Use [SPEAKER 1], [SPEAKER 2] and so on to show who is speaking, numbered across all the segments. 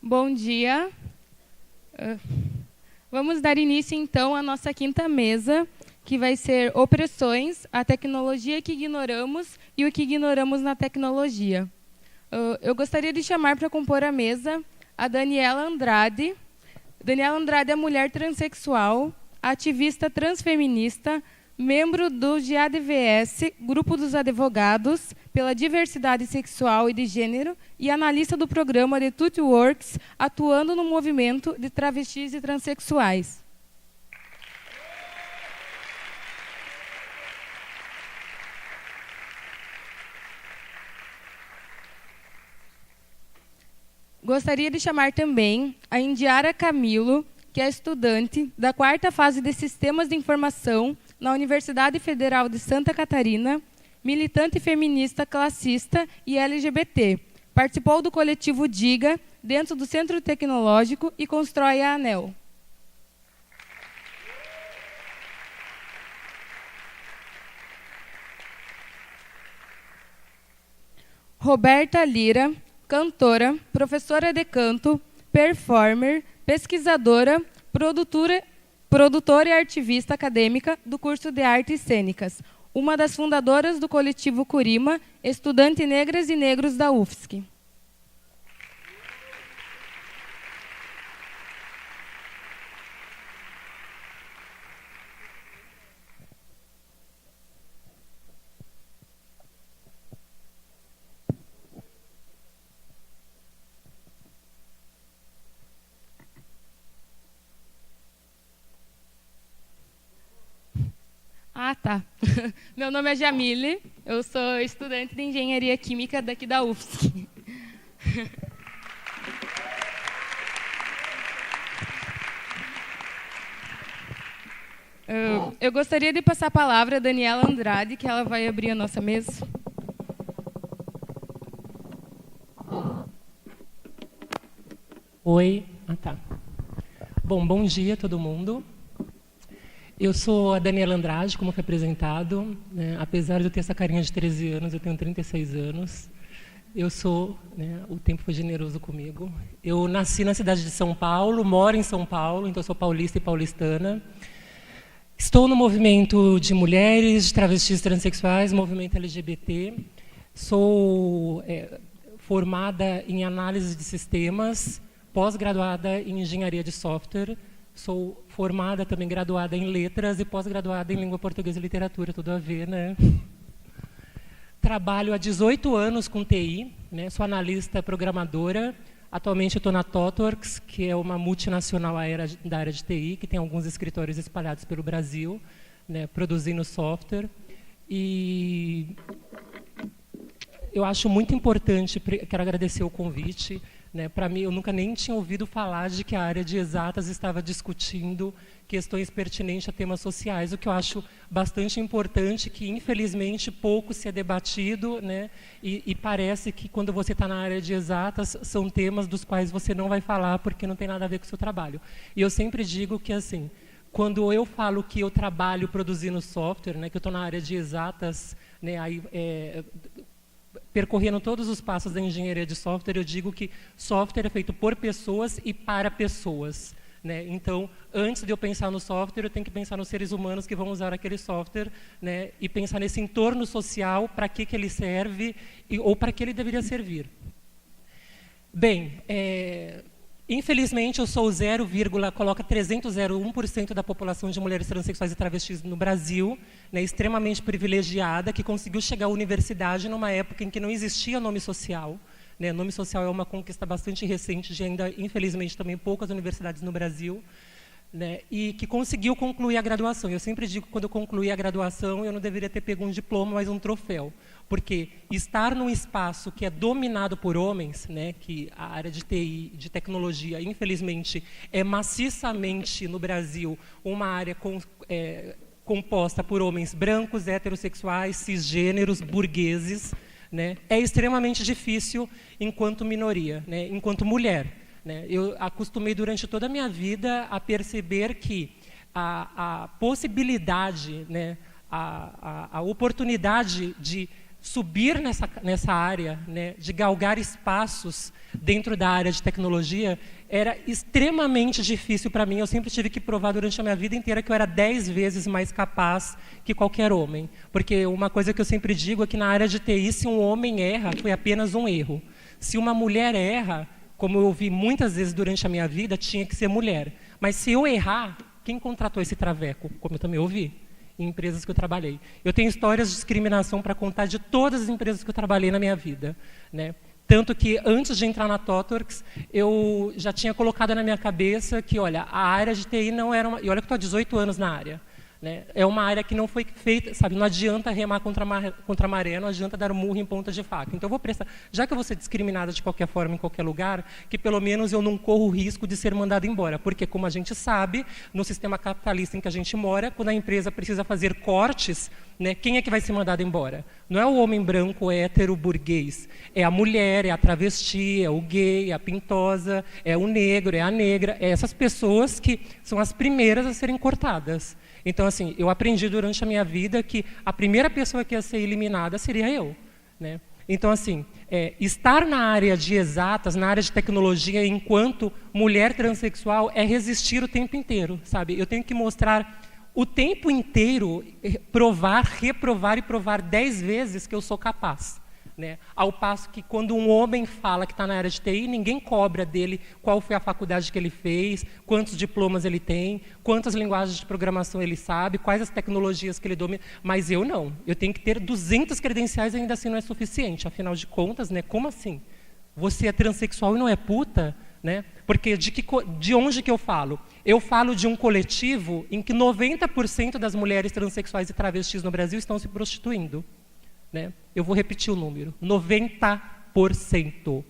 [SPEAKER 1] Bom dia. Vamos dar início, então, à nossa quinta mesa, que vai ser Opressões, a tecnologia que ignoramos e o que ignoramos na tecnologia. Eu gostaria de chamar para compor a mesa a Daniela Andrade. Daniela Andrade é mulher transexual, ativista transfeminista, membro do GADVS, Grupo dos Advogados pela Diversidade Sexual e de Gênero, e analista do programa The Tutti Works, atuando no movimento de travestis e transexuais. Gostaria de chamar também a Indiara Camilo, que é estudante da 4ª fase de Sistemas de Informação na Universidade Federal de Santa Catarina, militante feminista classista e LGBT. Participou do coletivo DIGA, dentro do Centro Tecnológico, e constrói a ANEL. Roberta Lira, cantora, professora de canto, performer, pesquisadora, produtora e ativista acadêmica do curso de Artes Cênicas, uma das fundadoras do coletivo Curima, estudante negras e negros da UFSC. Ah, tá. Meu nome é Jamile, eu sou estudante de Engenharia Química daqui da UFSC. Eu gostaria de passar a palavra a Daniela Andrade, que ela vai abrir a nossa mesa.
[SPEAKER 2] Oi. Tá. Bom dia a todo mundo. Eu sou a Daniela Andrade, como foi apresentado. Apesar de eu ter essa carinha de 13 anos, eu tenho 36 anos. Eu sou... o tempo foi generoso comigo. Eu nasci na cidade de São Paulo, moro em São Paulo, então eu sou paulista e paulistana. Estou no movimento de mulheres, de travestis transexuais, movimento LGBT. Sou formada em análise de sistemas, pós-graduada em engenharia de software. Sou formada também, graduada em letras e pós-graduada em língua portuguesa e literatura, tudo a ver, né? Trabalho há 18 anos com TI, né? Sou analista programadora. Atualmente eu estou na ThoughtWorks, que é uma multinacional da área de TI, que tem alguns escritórios espalhados pelo Brasil, né? Produzindo software. E eu acho muito importante, quero agradecer o convite. Para mim, eu nunca nem tinha ouvido falar de que a área de exatas estava discutindo questões pertinentes a temas sociais, o que eu acho bastante importante, que infelizmente pouco se é debatido, né? E parece que quando você está na área de exatas, são temas dos quais você não vai falar porque não tem nada a ver com o seu trabalho. E eu sempre digo que, assim, quando eu falo que eu trabalho produzindo software, né, que eu estou na área de exatas, né, percorrendo todos os passos da engenharia de software, eu digo que software é feito por pessoas e para pessoas, né? Então, antes de eu pensar no software, eu tenho que pensar nos seres humanos que vão usar aquele software, né? E pensar nesse entorno social, para que ele serve ou para que ele deveria servir. Bem, infelizmente, eu sou 0,01% da população de mulheres transexuais e travestis no Brasil, né, extremamente privilegiada, que conseguiu chegar à universidade numa época em que não existia nome social. Né, nome social é uma conquista bastante recente de ainda, infelizmente, também poucas universidades no Brasil, né, e que conseguiu concluir a graduação. Eu sempre digo que quando eu concluí a graduação, eu não deveria ter pego um diploma, mas um troféu. Porque estar num espaço que é dominado por homens, né, que a área de TI, de tecnologia, infelizmente, é maciçamente, no Brasil, uma área composta por homens brancos, heterossexuais, cisgêneros, burgueses, né, é extremamente difícil enquanto minoria, né, enquanto mulher. Né. Eu acostumei durante toda a minha vida a perceber que a possibilidade, né, a oportunidade de subir nessa área, né, de galgar espaços dentro da área de tecnologia, era extremamente difícil para mim. Eu sempre tive que provar durante a minha vida inteira que eu era 10 vezes mais capaz que qualquer homem. Porque uma coisa que eu sempre digo é que na área de TI, se um homem erra, foi apenas um erro. Se uma mulher erra, como eu ouvi muitas vezes durante a minha vida, tinha que ser mulher. Mas se eu errar, quem contratou esse traveco? Como eu também ouvi em empresas que eu trabalhei. Eu tenho histórias de discriminação para contar de todas as empresas que eu trabalhei na minha vida, né? Tanto que, antes de entrar na TOTWORKS, eu já tinha colocado na minha cabeça que, olha, a área de TI não era uma... E olha que eu estou há 18 anos na área. Né? É uma área que não foi feita, sabe? Não adianta remar contra a maré, não adianta dar murro em ponta de faca. Então, eu vou prestar... Já que eu vou ser discriminada de qualquer forma, em qualquer lugar, que pelo menos eu não corro o risco de ser mandada embora. Porque, como a gente sabe, no sistema capitalista em que a gente mora, quando a empresa precisa fazer cortes, né, quem é que vai ser mandado embora? Não é o homem branco, hétero, burguês. É a mulher, é a travesti, é o gay, é a pintosa, é o negro, é a negra. É essas pessoas que são as primeiras a serem cortadas. Então, assim, eu aprendi durante a minha vida que a primeira pessoa que ia ser eliminada seria eu, né? Então, assim, estar na área de exatas, na área de tecnologia, enquanto mulher transexual, é resistir o tempo inteiro, sabe? Eu tenho que mostrar o tempo inteiro, provar, reprovar e provar 10 vezes que eu sou capaz. Né? Ao passo que, quando um homem fala que está na área de TI, ninguém cobra dele qual foi a faculdade que ele fez, quantos diplomas ele tem, quantas linguagens de programação ele sabe, quais as tecnologias que ele domina. Mas eu não. Eu tenho que ter 200 credenciais e ainda assim não é suficiente. Afinal de contas, né, como assim? Você é transexual e não é puta? Né? Porque de onde que eu falo? Eu falo de um coletivo em que 90% das mulheres transexuais e travestis no Brasil estão se prostituindo. Né? Eu vou repetir o número, 90%.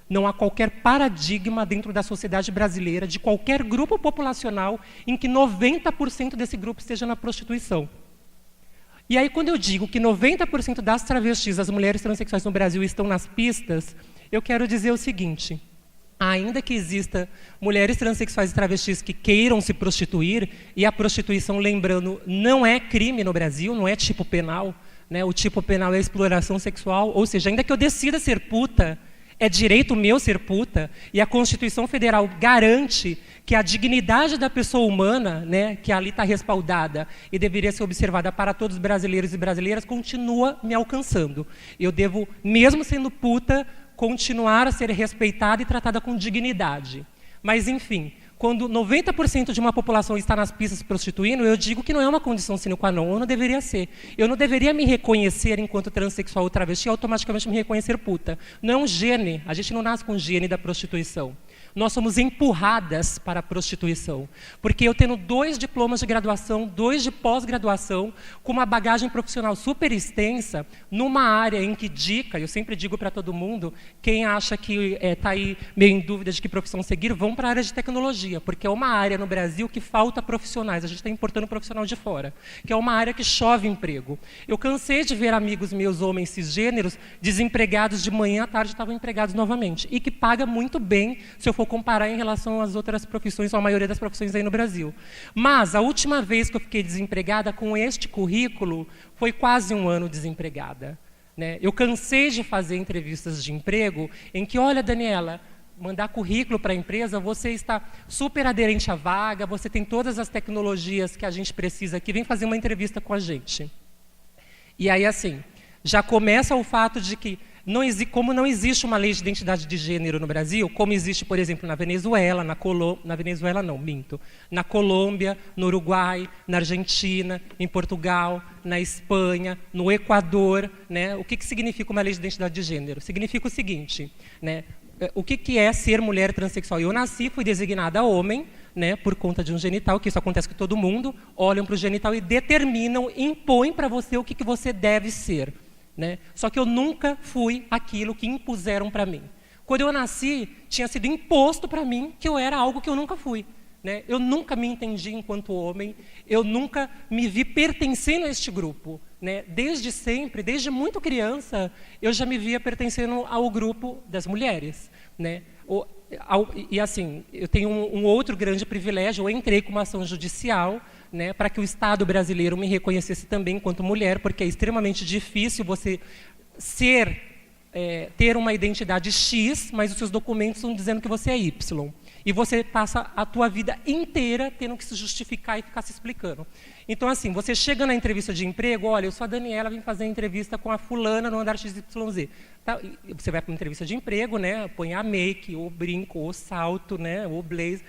[SPEAKER 2] Não há qualquer paradigma dentro da sociedade brasileira, de qualquer grupo populacional, em que 90% desse grupo esteja na prostituição. E aí, quando eu digo que 90% das travestis, das mulheres transexuais no Brasil, estão nas pistas, eu quero dizer o seguinte: ainda que exista mulheres transexuais e travestis que queiram se prostituir, e a prostituição, lembrando, não é crime no Brasil, não é tipo penal, né? O tipo penal é a exploração sexual, ou seja, ainda que eu decida ser puta, é direito meu ser puta, e a Constituição Federal garante que a dignidade da pessoa humana, né, que ali está respaldada e deveria ser observada para todos os brasileiros e brasileiras, continua me alcançando. Eu devo, mesmo sendo puta, continuar a ser respeitada e tratada com dignidade. Mas, enfim, quando 90% de uma população está nas pistas se prostituindo, eu digo que não é uma condição sine qua non, ou não deveria ser. Eu não deveria me reconhecer enquanto transexual ou travesti e automaticamente me reconhecer puta. Não é um gene, a gente não nasce com o gene da prostituição. Nós somos empurradas para a prostituição. Porque eu tendo 2 diplomas de graduação, 2 de pós-graduação, com uma bagagem profissional super extensa, numa área em que eu sempre digo para todo mundo, quem acha que está aí meio em dúvida de que profissão seguir, vão para a área de tecnologia, porque é uma área no Brasil que falta profissionais, a gente está importando profissional de fora, que é uma área que chove emprego. Eu cansei de ver amigos meus, homens cisgêneros, desempregados de manhã à tarde, estavam empregados novamente, e que paga muito bem, se eu for comparar em relação às outras profissões, ou à maioria das profissões aí no Brasil. Mas a última vez que eu fiquei desempregada com este currículo foi quase 1 ano desempregada. Né? Eu cansei de fazer entrevistas de emprego em que, olha, Daniela, mandar currículo para a empresa, você está super aderente à vaga, você tem todas as tecnologias que a gente precisa aqui, vem fazer uma entrevista com a gente. E aí, assim, já começa o fato de que, como não existe uma lei de identidade de gênero no Brasil, como existe, por exemplo, na Venezuela, na Venezuela não, minto, na Colômbia, no Uruguai, na Argentina, em Portugal, na Espanha, no Equador, né? O que significa uma lei de identidade de gênero? Significa o seguinte, né? O que é ser mulher transexual? Eu nasci, fui designada homem, né, por conta de um genital, que isso acontece com todo mundo, olham para o genital e determinam, impõem para você o que você deve ser. Né? Só que eu nunca fui aquilo que impuseram para mim. Quando eu nasci, tinha sido imposto para mim que eu era algo que eu nunca fui. Né? Eu nunca me entendi enquanto homem, eu nunca me vi pertencendo a este grupo. Né? Desde sempre, desde muito criança, eu já me via pertencendo ao grupo das mulheres. Né? E assim, eu tenho um outro grande privilégio, eu entrei com uma ação judicial, né, para que o Estado brasileiro me reconhecesse também enquanto mulher, porque é extremamente difícil você ter uma identidade X, mas os seus documentos estão dizendo que você é Y. E você passa a tua vida inteira tendo que se justificar e ficar se explicando. Então, assim, você chega na entrevista de emprego, olha, eu sou a Daniela, vim fazer a entrevista com a fulana no andar XYZ. Tá, você vai para uma entrevista de emprego, né? Põe a make, ou brinco, ou salto, né? Ou blazer.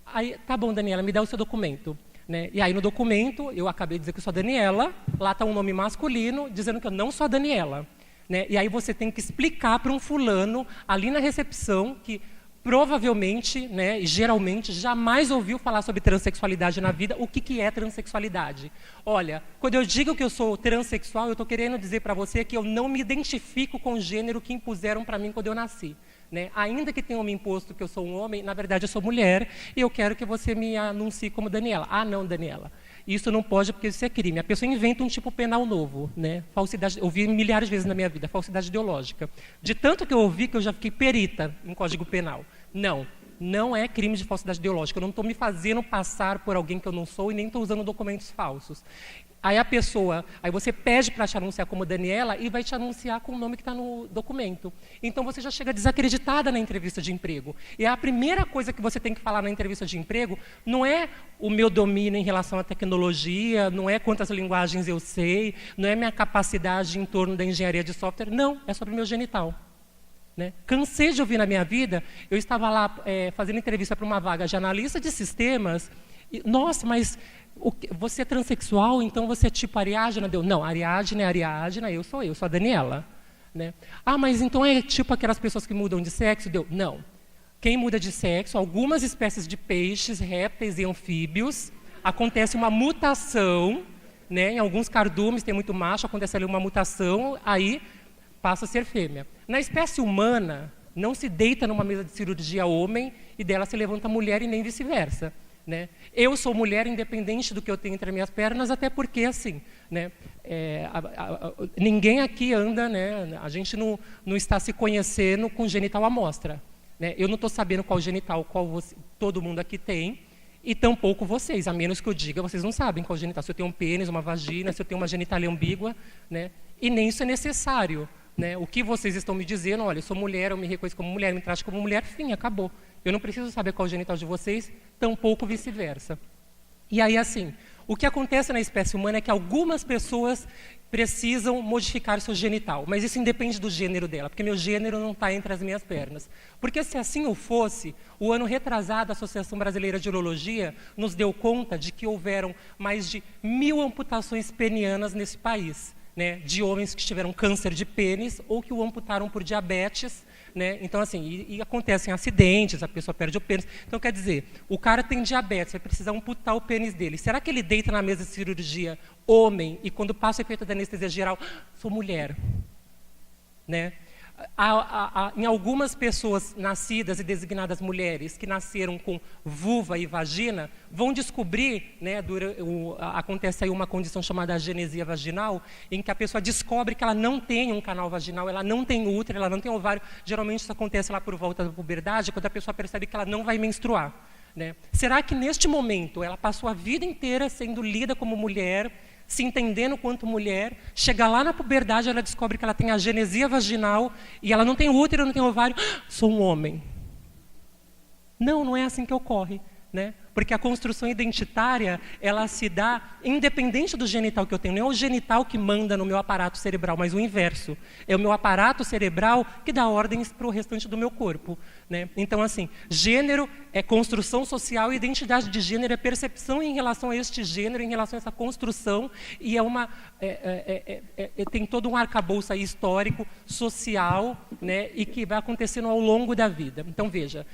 [SPEAKER 2] Aí, tá bom, Daniela, me dá o seu documento. Né? E aí, no documento, eu acabei de dizer que eu sou a Daniela, lá está um nome masculino, dizendo que eu não sou a Daniela. Né? E aí você tem que explicar para um fulano, ali na recepção, que provavelmente, né, e geralmente, jamais ouviu falar sobre transexualidade na vida. O que é transexualidade? Olha, quando eu digo que eu sou transexual, eu estou querendo dizer para você que eu não me identifico com o gênero que impuseram para mim quando eu nasci. Né? Ainda que tenham me imposto que eu sou um homem, na verdade eu sou mulher, e eu quero que você me anuncie como Daniela. Ah, não, Daniela. Isso não pode, porque isso é crime. A pessoa inventa um tipo penal novo. Né? Falsidade, eu ouvi milhares de vezes na minha vida, falsidade ideológica. De tanto que eu ouvi, que eu já fiquei perita em Código Penal. Não é crime de falsidade ideológica. Eu não estou me fazendo passar por alguém que eu não sou e nem estou usando documentos falsos. Aí você pede para te anunciar como Daniela e vai te anunciar com o nome que está no documento. Então você já chega desacreditada na entrevista de emprego. E a primeira coisa que você tem que falar na entrevista de emprego não é o meu domínio em relação à tecnologia, não é quantas linguagens eu sei, não é minha capacidade em torno da engenharia de software, não, é sobre o meu genital. Né? Cansei de ouvir na minha vida, eu estava lá fazendo entrevista para uma vaga de analista de sistemas, e, nossa, mas você é transexual, então você é tipo Ariadna? Não, Ariadna é Ariadna, eu sou a Daniela. Né? Ah, mas então é tipo aquelas pessoas que mudam de sexo? Não. Quem muda de sexo, algumas espécies de peixes, répteis e anfíbios, acontece uma mutação, né? Em alguns cardumes tem muito macho, acontece ali uma mutação, aí passa a ser fêmea. Na espécie humana, não se deita numa mesa de cirurgia homem e dela se levanta mulher e nem vice-versa. Né? Eu sou mulher independente do que eu tenho entre as minhas pernas, até porque, assim, né, ninguém aqui anda, né, a gente não está se conhecendo com genital à mostra. Né? Eu não estou sabendo qual genital todo mundo aqui tem, e tampouco vocês, a menos que eu diga, vocês não sabem qual genital. Se eu tenho um pênis, uma vagina, se eu tenho uma genitália ambígua, né? E nem isso é necessário. Né? O que vocês estão me dizendo, olha, eu sou mulher, eu me reconheço como mulher, me trate como mulher, fim, acabou. Eu não preciso saber qual é o genital de vocês, tampouco vice-versa. E aí, assim, o que acontece na espécie humana é que algumas pessoas precisam modificar seu genital, mas isso independe do gênero dela, porque meu gênero não está entre as minhas pernas. Porque se assim o fosse, o ano retrasado, a Associação Brasileira de Urologia nos deu conta de que houveram mais de 1000 amputações penianas nesse país. Né, de homens que tiveram câncer de pênis ou que o amputaram por diabetes. Né? Então, assim, e acontecem acidentes, a pessoa perde o pênis. Então, quer dizer, o cara tem diabetes, vai precisar amputar o pênis dele. Será que ele deita na mesa de cirurgia homem e quando passa o efeito da anestesia geral, sou mulher? Né? Em algumas pessoas nascidas e designadas mulheres que nasceram com vulva e vagina, vão descobrir, né, acontece aí uma condição chamada agenesia vaginal, em que a pessoa descobre que ela não tem um canal vaginal, ela não tem útero, ela não tem ovário. Geralmente isso acontece lá por volta da puberdade, quando a pessoa percebe que ela não vai menstruar. Né? Será que neste momento ela passou a vida inteira sendo lida como mulher, se entendendo quanto mulher, chega lá na puberdade, ela descobre que ela tem agenesia vaginal e ela não tem útero, não tem ovário, sou um homem. Não é assim que ocorre. Né? Porque a construção identitária, ela se dá independente do genital que eu tenho. Não é o genital que manda no meu aparato cerebral, mas o inverso. É o meu aparato cerebral que dá ordens para o restante do meu corpo. Né? Então, assim, gênero é construção social e identidade de gênero é percepção em relação a este gênero, em relação a essa construção, e tem todo um arcabouço aí histórico, social, né? E que vai acontecendo ao longo da vida. Então, veja,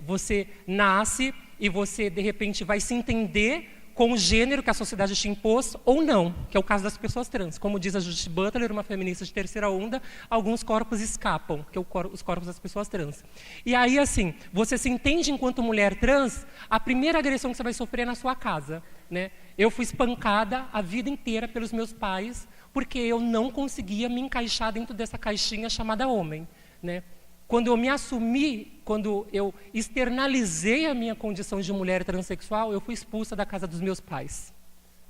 [SPEAKER 2] você nasce e você, de repente, vai se entender com o gênero que a sociedade te impôs ou não, que é o caso das pessoas trans. Como diz a Judith Butler, uma feminista de terceira onda, alguns corpos escapam, que é os corpos das pessoas trans. E aí, assim, você se entende enquanto mulher trans, a primeira agressão que você vai sofrer é na sua casa. Né? Eu fui espancada a vida inteira pelos meus pais, porque eu não conseguia me encaixar dentro dessa caixinha chamada homem. Né? Quando eu me assumi, quando eu externalizei a minha condição de mulher transexual, eu fui expulsa da casa dos meus pais.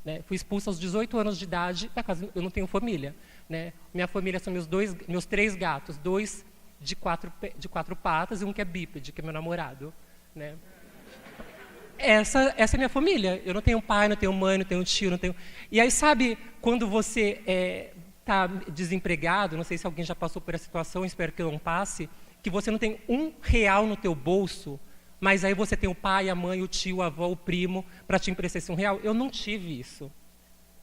[SPEAKER 2] Né? Fui expulsa aos 18 anos de idade da casa, eu não tenho família. né? Minha família são meus 3 gatos, 2 de 4 patas e um que é bípede, que é meu namorado, né? Essa é minha família. Eu não tenho pai, não tenho mãe, não tenho tio, não tenho... E aí, sabe, quando você está desempregado, não sei se alguém já passou por essa situação, espero que não passe, que você não tem R$1 no teu bolso, mas aí você tem o pai, a mãe, o tio, a avó, o primo, para te emprestar esse R$1. Eu não tive isso.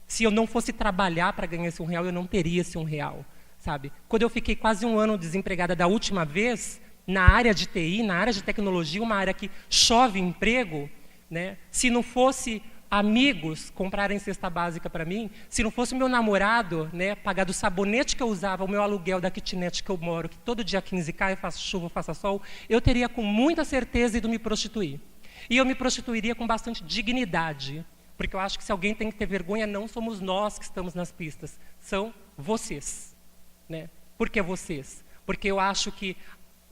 [SPEAKER 2] Se eu não fosse trabalhar para ganhar esse R$1, eu não teria esse R$1, sabe? Quando eu fiquei quase 1 ano desempregada da última vez, na área de TI, na área de tecnologia, uma área que chove emprego, né? Se não fosse amigos comprarem cesta básica para mim, se não fosse o meu namorado, né, pagar do sabonete que eu usava, o meu aluguel da kitnet que eu moro, que todo dia 15 cai, faça chuva, faça sol, eu teria com muita certeza ido me prostituir. E eu me prostituiria com bastante dignidade, porque eu acho que se alguém tem que ter vergonha, não somos nós que estamos nas pistas, são vocês, né? Por que vocês? Porque eu acho que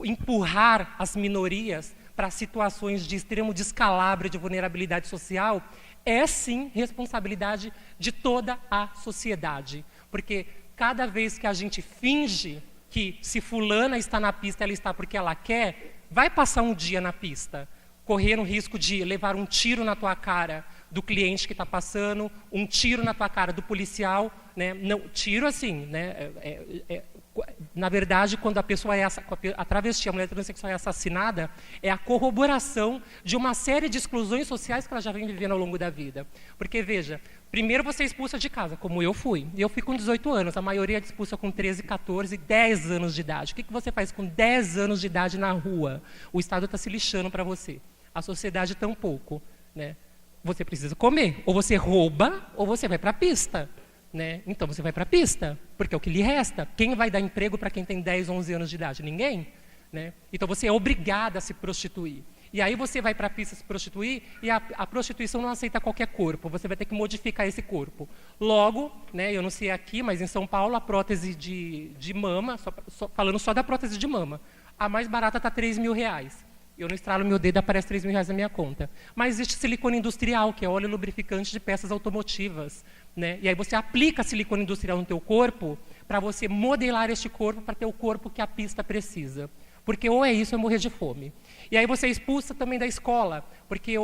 [SPEAKER 2] empurrar as minorias para situações de extremo descalabro, de vulnerabilidade social, é sim responsabilidade de toda a sociedade. Porque cada vez que a gente finge que se fulana está na pista, ela está porque ela quer, vai passar um dia na pista, correndo o risco de levar um tiro na tua cara do cliente que está passando, um tiro na tua cara do policial, né? Não, tiro assim, né? Na verdade, quando a pessoa a travesti, a mulher transexual é assassinada, é a corroboração de uma série de exclusões sociais que ela já vem vivendo ao longo da vida. Porque, veja, primeiro você é expulsa de casa, como eu fui. Eu fui com 18 anos, a maioria é expulsa com 13, 14, 10 anos de idade. O que você faz com 10 anos de idade na rua? O Estado está se lixando para você. A sociedade tampouco, né? Você precisa comer. Ou você rouba, ou você vai para a pista. Né? Então você vai para a pista, porque é o que lhe resta. Quem vai dar emprego para quem tem 10, 11 anos de idade? Ninguém. Né? Então você é obrigada a se prostituir. E aí você vai para a pista se prostituir e a prostituição não aceita qualquer corpo. Você vai ter que modificar esse corpo. Logo, né, eu não sei aqui, mas em São Paulo a prótese de mama, falando só da prótese de mama, a mais barata está R$3.000. Eu não estralo meu dedo, aparece R$3.000 na minha conta. Mas existe silicone industrial, que é óleo lubrificante de peças automotivas. Né? E aí você aplica silicone industrial no teu corpo para você modelar este corpo para ter o corpo que a pista precisa. Porque ou é isso ou é morrer de fome. E aí você é expulsa também da escola. Porque,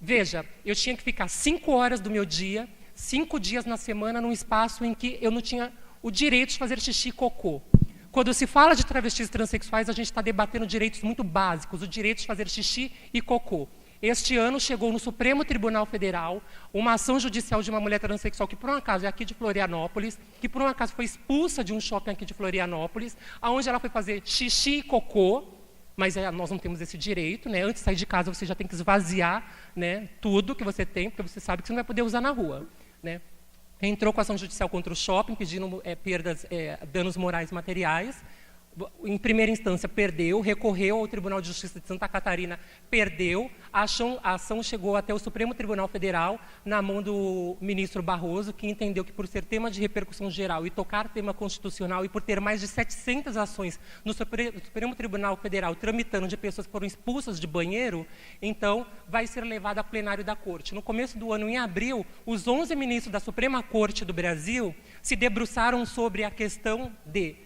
[SPEAKER 2] veja, eu tinha que ficar 5 horas do meu dia, 5 dias na semana, num espaço em que eu não tinha o direito de fazer xixi e cocô. Quando se fala de travestis transexuais, a gente está debatendo direitos muito básicos, o direito de fazer xixi e cocô. Este ano chegou no Supremo Tribunal Federal uma ação judicial de uma mulher transexual que, por um acaso, é aqui de Florianópolis, que, por um acaso, foi expulsa de um shopping aqui de Florianópolis, onde ela foi fazer xixi e cocô, mas nós não temos esse direito, né? Antes de sair de casa, você já tem que esvaziar, né, tudo que você tem, porque você sabe que você não vai poder usar na rua, né? Entrou com ação judicial contra o shopping, pedindo danos morais e materiais. Em primeira instância, perdeu, recorreu ao Tribunal de Justiça de Santa Catarina, perdeu. A ação chegou até o Supremo Tribunal Federal, na mão do ministro Barroso, que entendeu que, por ser tema de repercussão geral e tocar tema constitucional, e por ter mais de 700 ações no Supremo Tribunal Federal tramitando de pessoas que foram expulsas de banheiro, então vai ser levado a plenário da Corte. No começo do ano, em abril, os 11 ministros da Suprema Corte do Brasil se debruçaram sobre a questão de: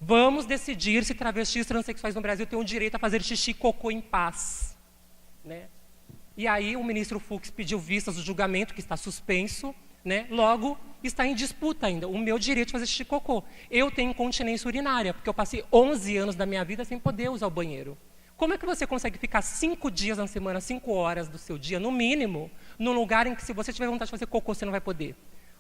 [SPEAKER 2] vamos decidir se travestis transexuais no Brasil têm o direito a fazer xixi e cocô em paz. Né? E aí o ministro Fux pediu vistas do julgamento, que está suspenso, né? Logo está em disputa ainda o meu direito de fazer xixi e cocô. Eu tenho incontinência urinária, porque eu passei 11 anos da minha vida sem poder usar o banheiro. Como é que você consegue ficar 5 dias na semana, 5 horas do seu dia, no mínimo, num lugar em que, se você tiver vontade de fazer cocô, você não vai poder?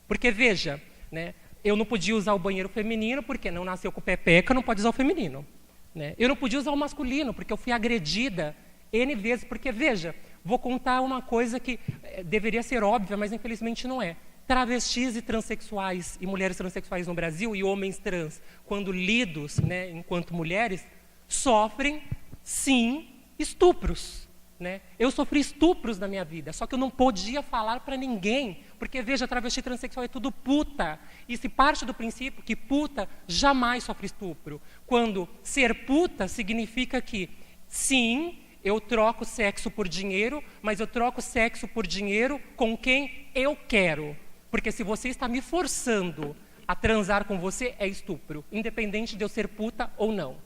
[SPEAKER 2] Porque, veja, né? Eu não podia usar o banheiro feminino, porque não nasceu com pepeca, não pode usar o feminino. Né? Eu não podia usar o masculino, porque eu fui agredida N vezes. Porque, veja, vou contar uma coisa que deveria ser óbvia, mas infelizmente não é. Travestis e transexuais, e mulheres transexuais no Brasil, e homens trans, quando lidos, né, enquanto mulheres, sofrem, sim, estupros. Né? Eu sofri estupros na minha vida, só que eu não podia falar para ninguém, porque, veja, travesti transexual é tudo puta, e se parte do princípio que puta jamais sofre estupro, quando ser puta significa que, sim, eu troco sexo por dinheiro, mas eu troco sexo por dinheiro com quem eu quero, porque se você está me forçando a transar com você é estupro, independente de eu ser puta ou não.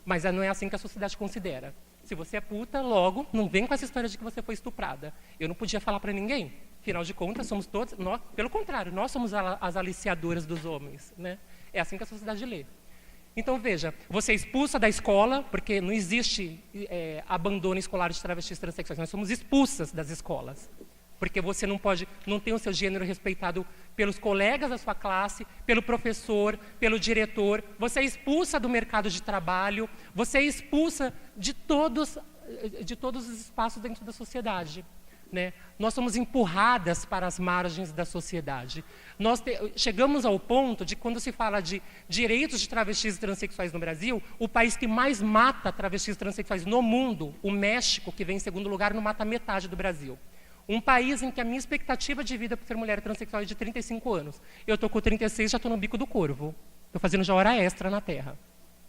[SPEAKER 2] Mas não é assim que a sociedade considera. Se você é puta, logo, não vem com essa história de que você foi estuprada. Eu não podia falar para ninguém. Afinal de contas, somos todos... pelo contrário, nós somos as aliciadoras dos homens, né? É assim que a sociedade lê. Então, veja, você é expulsa da escola, porque não existe abandono escolar de travestis transexuais. Nós somos expulsas das escolas. Porque você não tem o seu gênero respeitado pelos colegas da sua classe, pelo professor, pelo diretor. Você é expulsa do mercado de trabalho, você é expulsa de todos os espaços dentro da sociedade. Né? Nós somos empurradas para as margens da sociedade. Nós chegamos ao ponto de, quando se fala de direitos de travestis e transexuais no Brasil, o país que mais mata travestis e transexuais no mundo, o México, que vem em segundo lugar, não mata metade do Brasil. Um país em que a minha expectativa de vida por ser mulher transexual é de 35 anos. Eu estou com 36, já estou no bico do corvo. Estou fazendo já hora extra na Terra.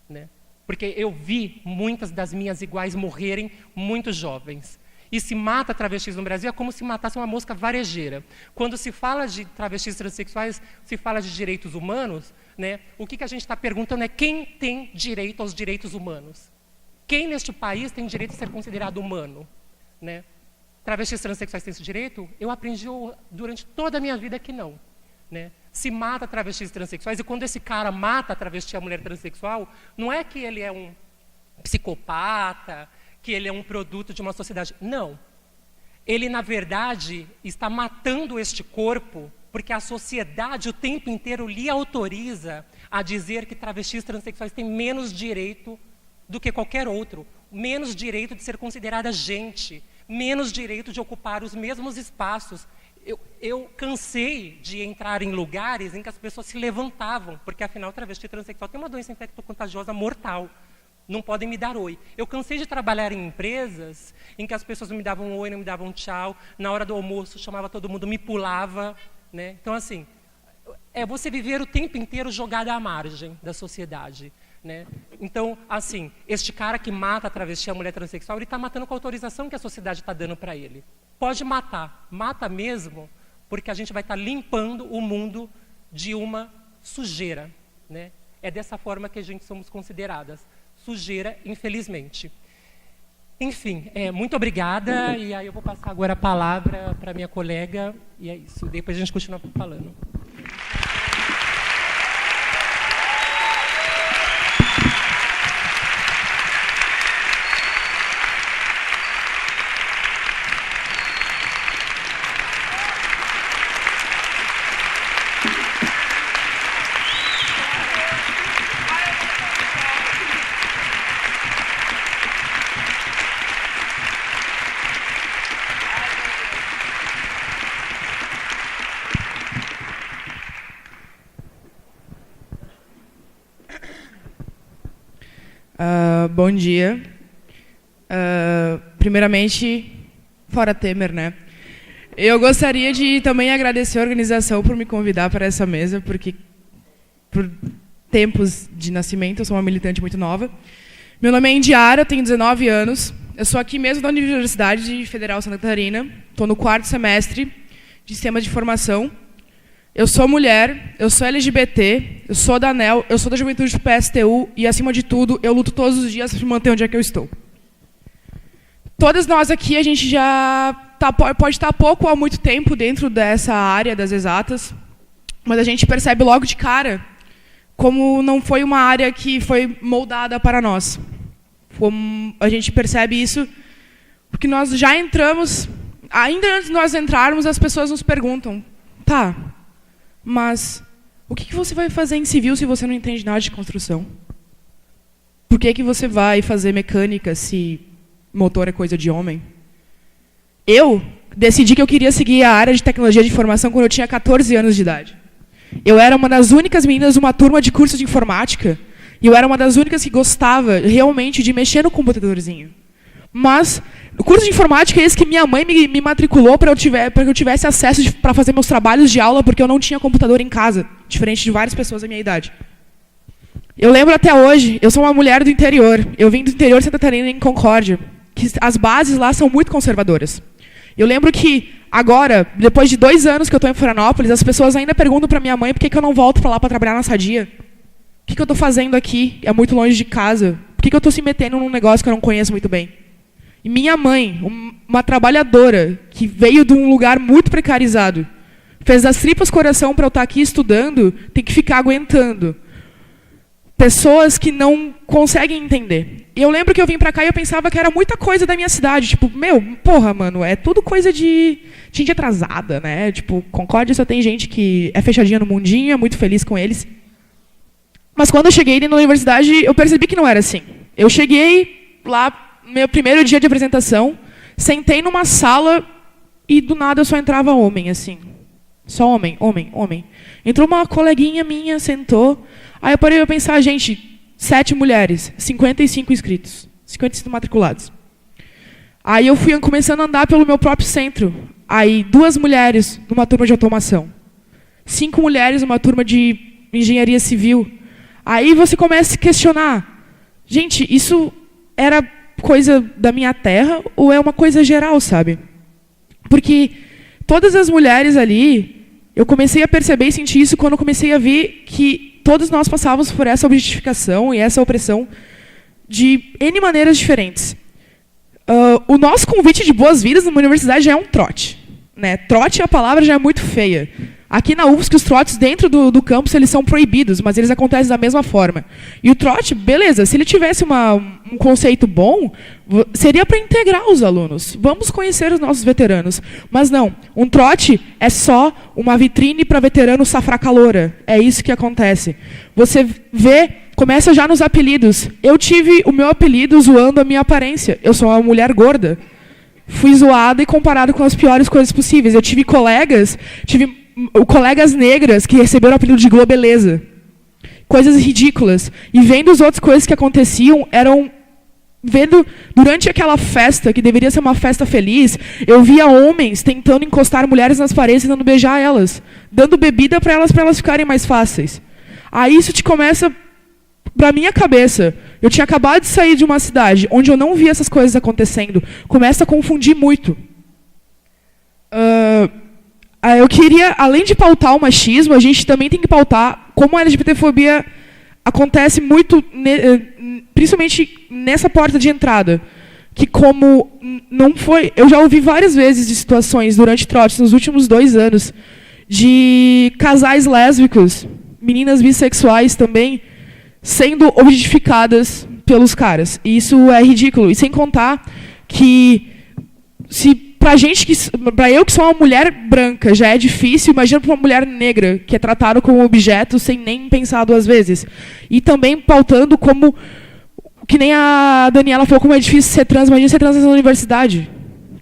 [SPEAKER 2] Né? Porque eu vi muitas das minhas iguais morrerem muito jovens. E se mata travestis no Brasil é como se matasse uma mosca varejeira. Quando se fala de travestis transexuais, se fala de direitos humanos, né? O que a gente está perguntando é quem tem direito aos direitos humanos. Quem neste país tem direito a ser considerado humano? Né? Travestis transexuais têm esse direito? Eu aprendi durante toda a minha vida que não. Né? Se mata travestis transexuais, e quando esse cara mata a travesti, a mulher transexual, não é que ele é um psicopata, que ele é um produto de uma sociedade. Não. Ele, na verdade, está matando este corpo porque a sociedade o tempo inteiro lhe autoriza a dizer que travestis transexuais têm menos direito do que qualquer outro, menos direito de ser considerada gente, menos direito de ocupar os mesmos espaços. Eu cansei de entrar em lugares em que as pessoas se levantavam, porque afinal travesti transexual tem uma doença infectocontagiosa mortal. Não podem me dar oi. Eu cansei de trabalhar em empresas em que as pessoas não me davam oi, não me davam tchau. Na hora do almoço, chamava todo mundo, me pulava. Né? Então, assim, é você viver o tempo inteiro jogado à margem da sociedade. Né? Então, assim, este cara que mata a travesti, a mulher transexual, ele está matando com a autorização que a sociedade está dando para ele. Pode matar. Mata mesmo, porque a gente vai estar limpando o mundo de uma sujeira. Né? É dessa forma que a gente somos consideradas. Sujeira, infelizmente. Enfim, muito obrigada, e aí eu vou passar agora a palavra para a minha colega, e é isso. Depois a gente continua falando.
[SPEAKER 3] Bom dia. Primeiramente, fora Temer, né? Eu gostaria de também agradecer a organização por me convidar para essa mesa, porque por tempos de nascimento, eu sou uma militante muito nova. Meu nome é Indiara, tenho 19 anos. Eu sou aqui mesmo da Universidade Federal Santa Catarina. Estou no 4º semestre de Sistemas de Informação. Eu sou mulher, eu sou LGBT, eu sou da ANEL, eu sou da Juventude do PSTU e, acima de tudo, eu luto todos os dias para me manter onde é que eu estou. Todas nós aqui, a gente já pode estar há pouco ou há muito tempo dentro dessa área das exatas, mas a gente percebe logo de cara como não foi uma área que foi moldada para nós. A gente percebe isso porque nós já entramos, ainda antes de nós entrarmos, as pessoas nos perguntam, tá, mas o que você vai fazer em civil se você não entende nada de construção? Por que você vai fazer mecânica se motor é coisa de homem? Eu decidi que eu queria seguir a área de tecnologia de informação quando eu tinha 14 anos de idade. Eu era uma das únicas meninas de uma turma de curso de informática e eu era uma das únicas que gostava realmente de mexer no computadorzinho. Mas o curso de informática é esse que minha mãe me matriculou para que eu tivesse acesso para fazer meus trabalhos de aula, porque eu não tinha computador em casa, diferente de várias pessoas da minha idade. Eu lembro até hoje, eu sou uma mulher do interior. Eu vim do interior de Santa Catarina, em Concórdia, que as bases lá são muito conservadoras. Eu lembro que agora, depois de 2 anos que eu estou em Florianópolis, as pessoas ainda perguntam para minha mãe por que eu não volto para lá para trabalhar na Sadia. O que eu estou fazendo aqui? É muito longe de casa. Por que eu estou se metendo num negócio que eu não conheço muito bem? E minha mãe, uma trabalhadora que veio de um lugar muito precarizado, fez das tripas coração para eu estar aqui estudando, tem que ficar aguentando. Pessoas que não conseguem entender. E eu lembro que eu vim para cá e eu pensava que era muita coisa da minha cidade. Tipo, porra, mano, é tudo coisa de gente atrasada, né? Tipo, Concórdia só tem gente que é fechadinha no mundinho, é muito feliz com eles. Mas quando eu cheguei na universidade, eu percebi que não era assim. Eu cheguei lá, meu primeiro dia de apresentação, sentei numa sala e do nada eu só entrava homem, assim. Só homem, homem, homem. Entrou uma coleguinha minha, sentou. Aí eu parei para pensar, gente, 7 mulheres, 55 inscritos, 55 matriculados. Aí eu fui começando a andar pelo meu próprio centro. Aí 2 mulheres numa turma de automação. 5 mulheres numa turma de engenharia civil. Aí você começa a se questionar. Gente, isso era coisa da minha terra ou é uma coisa geral, sabe? Porque todas as mulheres ali, eu comecei a perceber e sentir isso quando eu comecei a ver que todos nós passávamos por essa objetificação e essa opressão de N maneiras diferentes. O nosso convite de boas-vindas numa universidade já é um trote. Né? Trote, a palavra já é muito feia. Aqui na UFSC, os trotes dentro do campus eles são proibidos, mas eles acontecem da mesma forma. E o trote, beleza, se ele tivesse um conceito bom, seria para integrar os alunos. Vamos conhecer os nossos veteranos. Mas não, um trote é só uma vitrine para veterano safra caloura. É isso que acontece. Você vê, começa já nos apelidos. Eu tive o meu apelido zoando a minha aparência. Eu sou uma mulher gorda. Fui zoada e comparada com as piores coisas possíveis. Eu tive colegas negras que receberam o apelido de globeleza. Coisas ridículas. E vendo as outras coisas que aconteciam, vendo durante aquela festa, que deveria ser uma festa feliz, eu via homens tentando encostar mulheres nas paredes, tentando beijar elas, dando bebida para elas ficarem mais fáceis. Aí isso te começa, pra minha cabeça, eu tinha acabado de sair de uma cidade onde eu não via essas coisas acontecendo, começa a confundir muito. Eu queria, além de pautar o machismo, a gente também tem que pautar como a LGBTfobia acontece muito, principalmente nessa porta de entrada. Que como não foi... Eu já ouvi várias vezes de situações durante trotes, nos últimos 2 anos, de casais lésbicos, meninas bissexuais também, sendo objetificadas pelos caras. E isso é ridículo. E sem contar que para eu que sou uma mulher branca já é difícil, imagina para uma mulher negra que é tratada como objeto sem nem pensar 2 vezes. E também pautando como, que nem a Daniela falou, como é difícil ser trans, imagina ser trans na universidade,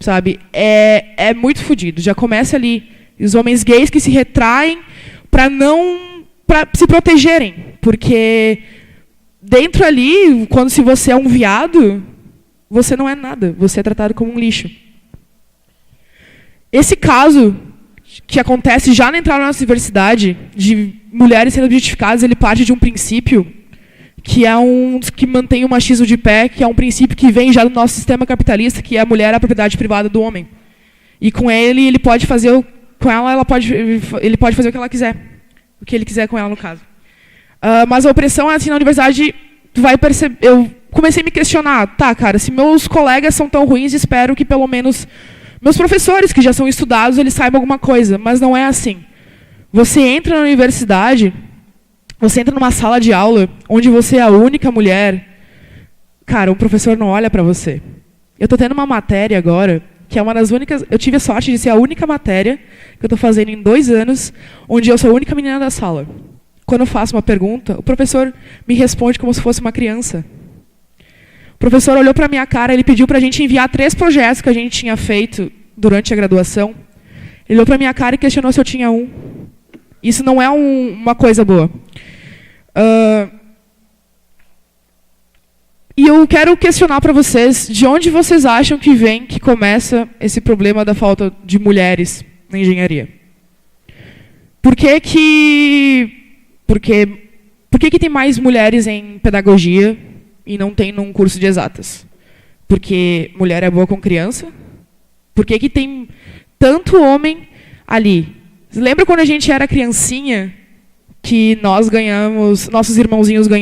[SPEAKER 3] sabe? É muito fodido. Já começa ali os homens gays que se retraem para se protegerem, porque dentro ali, se você é um viado, você não é nada, você é tratado como um lixo. Esse caso, que acontece já na entrada na nossa universidade, de mulheres sendo objetificadas, ele parte de um princípio que é que mantém o machismo de pé, que é um princípio que vem já do nosso sistema capitalista, que é a mulher a propriedade privada do homem. E com ele pode fazer ele pode fazer o que ela quiser, o que ele quiser com ela, no caso. Mas a opressão, assim, na universidade, tu vai perceber. Eu comecei a me questionar, tá, cara, se meus colegas são tão ruins, espero que pelo menos meus professores, que já são estudados, eles saibam alguma coisa, mas não é assim. Você entra na universidade, você entra numa sala de aula, onde você é a única mulher, cara, o professor não olha para você. Eu estou tendo uma matéria agora, que é uma das únicas... Eu tive a sorte de ser a única matéria que eu estou fazendo em 2 anos, onde eu sou a única menina da sala. Quando eu faço uma pergunta, o professor me responde como se fosse uma criança. O professor olhou para a minha cara, ele pediu para a gente enviar 3 projetos que a gente tinha feito durante a graduação. Ele olhou para a minha cara e questionou se eu tinha um. Isso não é uma coisa boa. E eu quero questionar para vocês, de onde vocês acham que começa esse problema da falta de mulheres na engenharia? Por que tem mais mulheres em pedagogia e não tem num curso de exatas? Porque mulher é boa com criança? Por que tem tanto homem ali? Lembra quando a gente era criancinha, que nós ganhamos, nossos irmãozinhos ganhavam